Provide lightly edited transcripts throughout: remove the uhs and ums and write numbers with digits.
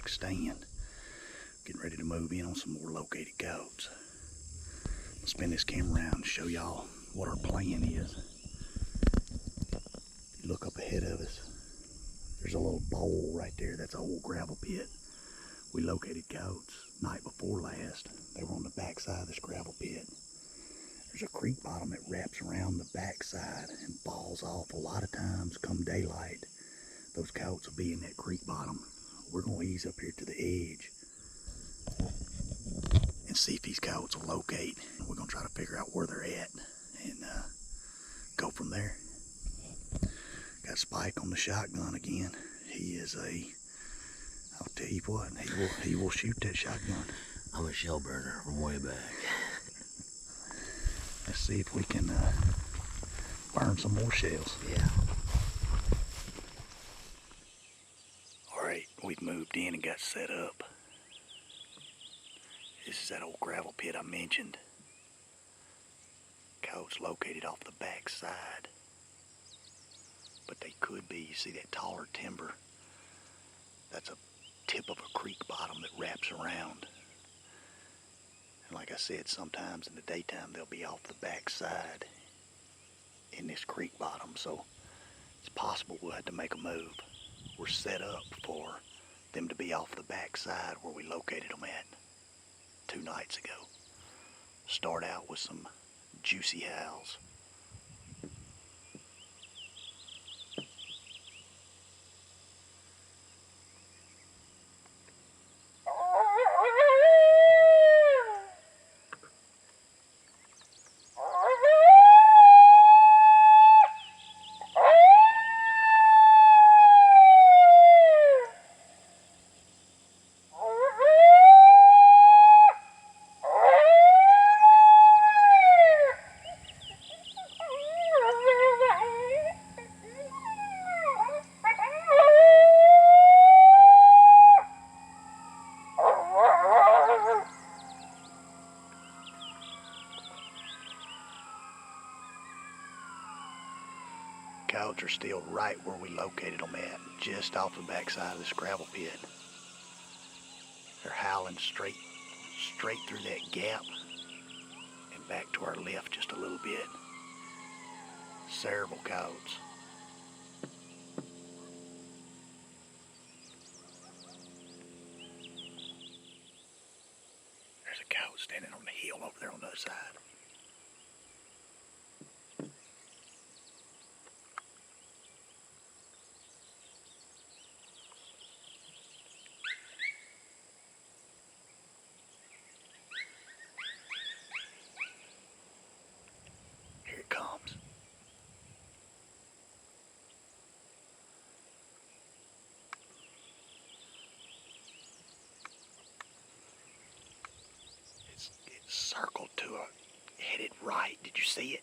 kayak stand. Getting ready to move in on some more located coyotes. I'll spin this camera around and show y'all what our plan is. You look up ahead of us, there's a little bowl right there. That's an old gravel pit. We located coyotes night before last. They were on the back side of this gravel pit. There's a creek bottom that wraps around the back side and falls off. A lot of times come daylight, those coyotes will be in that creek bottom. We're going to ease up here to the edge and see if these coyotes will locate. We're going to try to figure out where they're at and go from there. Got Spike on the shotgun again. He is I'll tell you what, he will shoot that shotgun. I'm a shell burner from way back. Let's see if we can burn some more shells. Yeah. Alright, we've moved in and got set up. This is that old gravel pit I mentioned. Coyotes located off the back side. But they could be, you see that taller timber? That's a tip of a creek bottom that wraps around. And like I said, sometimes in the daytime they'll be off the back side in this creek bottom, so it's possible we'll have to make a move. We're set up for them to be off the back side where we located them at 2 nights ago. Start out with some juicy howls. Coyotes are still right where we located them at, just off the backside of this gravel pit. They're howling straight through that gap and back to our left just a little bit. Several coyotes. There's a coyote standing on the hill over there on the other side. Here it comes. It's circled to headed right. Did you see it?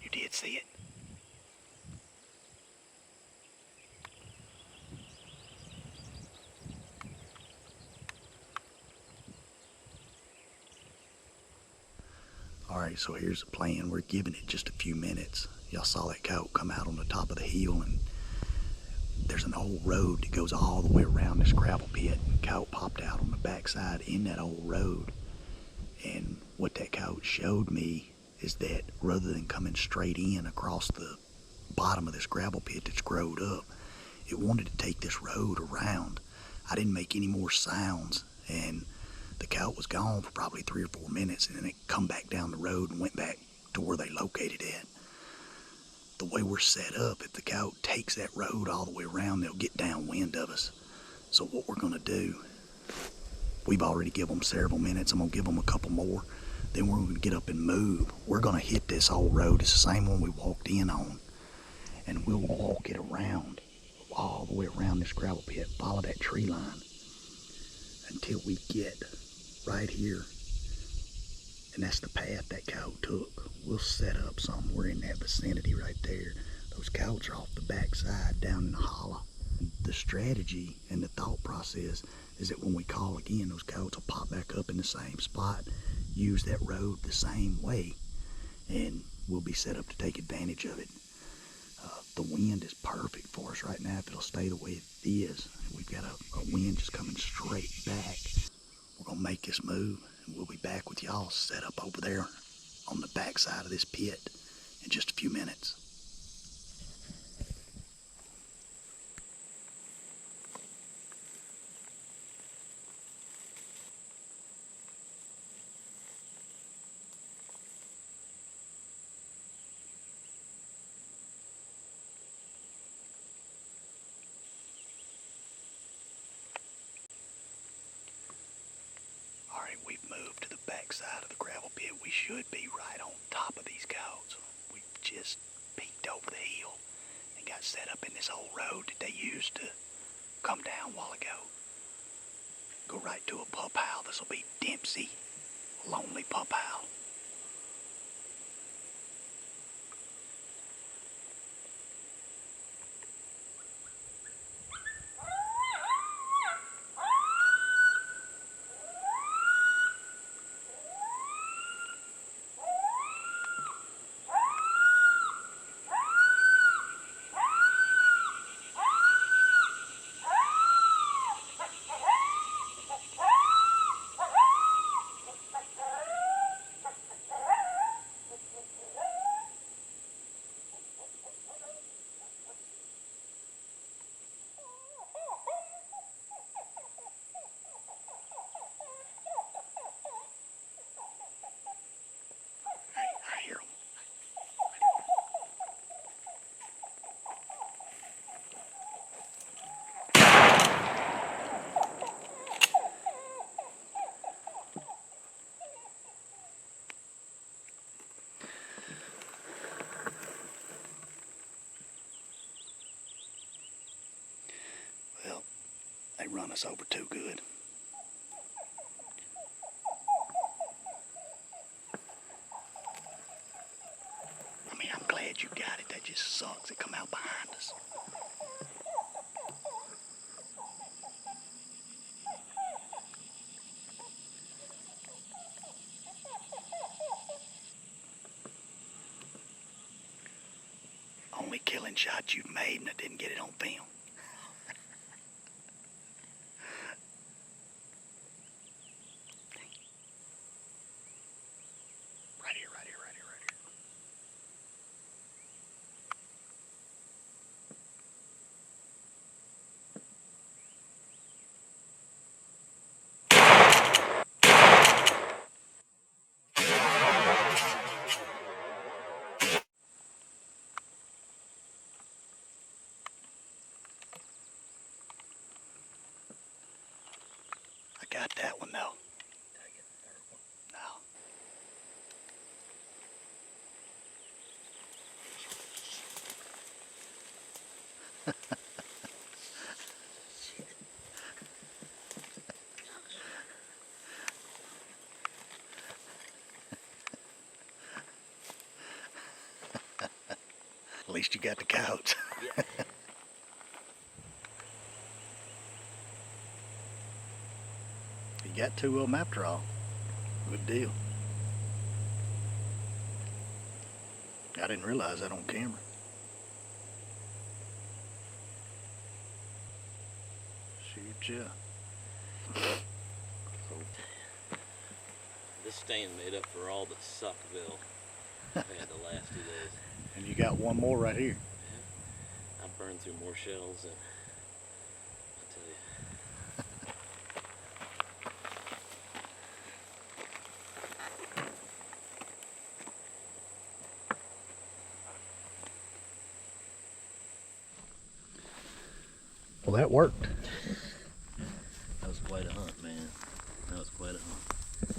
You did see it. Alright, so here's the plan. We're giving it just a few minutes. Y'all saw that coyote come out on the top of the hill, and there's an old road that goes all the way around this gravel pit. Coyote popped out on the backside in that old road. And what that coyote showed me is that rather than coming straight in across the bottom of this gravel pit that's growed up, it wanted to take this road around. I didn't make any more sounds, and the coyote was gone for probably 3 or 4 minutes, and then it come back down the road and went back to where they located it. The way we're set up, if the coyote takes that road all the way around, they'll get downwind of us. So what we're gonna do, we've already given them several minutes. I'm gonna give them a couple more. Then we're gonna get up and move. We're gonna hit this old road. It's the same one we walked in on. And we'll walk it around, all the way around this gravel pit, follow that tree line until we get right here. And that's the path that coyote took. We'll set up somewhere in that vicinity right there. Those coyotes are off the backside down in the hollow. The strategy and the thought process is that when we call again, those coyotes will pop back up in the same spot, use that road the same way, and we'll be set up to take advantage of it. The wind is perfect for us right now if it'll stay the way it is. We we've got a wind just coming straight back. We're gonna make this move, and we'll be back with y'all set up over there on the back side of this pit in just a few minutes. Alright, we've moved to the back side of the gravel pit. We should be right on top of these coyotes. We just peeked over the hill and got set up in this old road that they used to come down a while ago. Go right to a pup howl. This'll be Dempsey, lonely pup howl. I hear them. Well, they run us over too good. I mean, I'm glad you got it. That just sucks. It come out behind us. Only killing shot you've made, and I didn't get it on film. Right here, right here, right here, right here. I got that one though. No. At least you got the coyotes. Yeah. You got two of them after all. Good deal. I didn't realize that on camera. Shoot ya. This stand made up for all the Suckville I've had the last 2 days. And you got one more right here. Yeah. I've burned through more shells than I tell you. Well, that worked. That was quite a hunt, man. That was quite a hunt.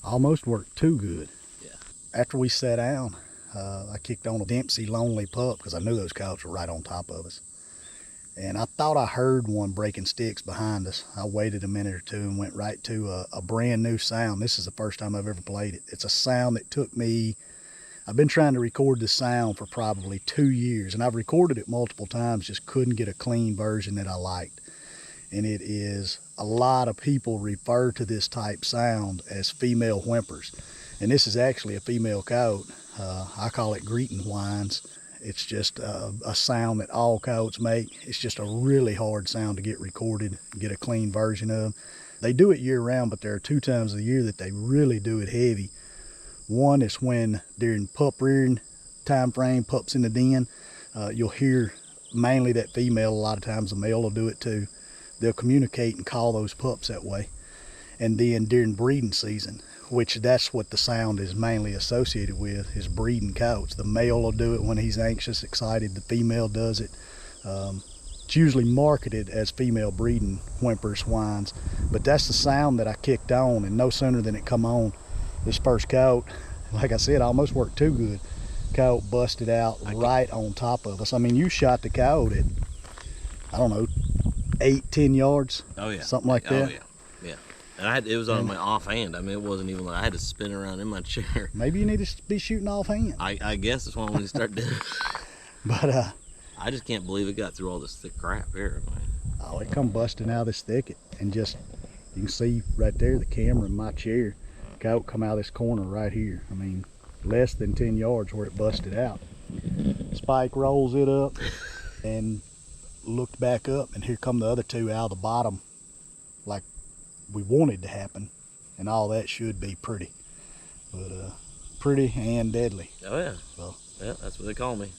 Almost worked too good. Yeah. After we sat down, I kicked on a Dempsey lonely pup because I knew those coyotes were right on top of us. And I thought I heard one breaking sticks behind us. I waited a minute or two and went right to a brand new sound. This is the first time I've ever played it. It's a sound that took me, I've been trying to record this sound for probably 2 years, and I've recorded it multiple times, just couldn't get a clean version that I liked. And it is, a lot of people refer to this type sound as female whimpers. And this is actually a female coyote. I call it greeting whines. It's just a sound that all coyotes make. It's just a really hard sound to get recorded, get a clean version of. They do it year round, but there are 2 times a year that they really do it heavy. One is when during pup rearing time frame, pups in the den, you'll hear mainly that female. A lot of times the male will do it too. They'll communicate and call those pups that way. And then during breeding season, which that's what the sound is mainly associated with, is breeding coyotes. The male will do it when he's anxious, excited. The female does it. It's usually marketed as female breeding, whimpers, whines, but that's the sound that I kicked on, and no sooner than it come on, this first coyote, like I said, almost worked too good. Coyote busted out right on top of us. I mean, you shot the coyote at, I don't know, 8-10 yards. Oh yeah, something like that. Oh yeah. And it was on my offhand. I mean, it wasn't even like I had to spin around in my chair. Maybe you need to be shooting offhand. I guess that's why I want to start doing. But I just can't believe it got through all this thick crap here. Oh, it come busting out of this thicket, and just, you can see right there the camera in my chair. Coyote come out of this corner right here. I mean, less than 10 yards where it busted out. Spike rolls it up and looked back up, and here come the other 2 out of the bottom, like we wanted to happen, and all that should be pretty, but pretty and deadly. Oh yeah. So, yeah, that's what they call me.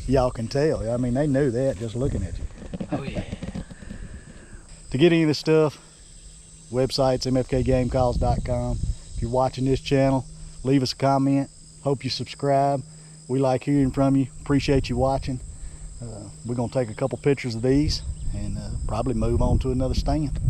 Y'all can tell. I mean, they knew that just looking at you. Oh yeah. To get any of this stuff, website's mfkgamecalls.com. If you're watching this channel, leave us a comment. Hope you subscribe. We like hearing from you. Appreciate you watching. We're going to take a couple pictures of these and probably move on to another stand.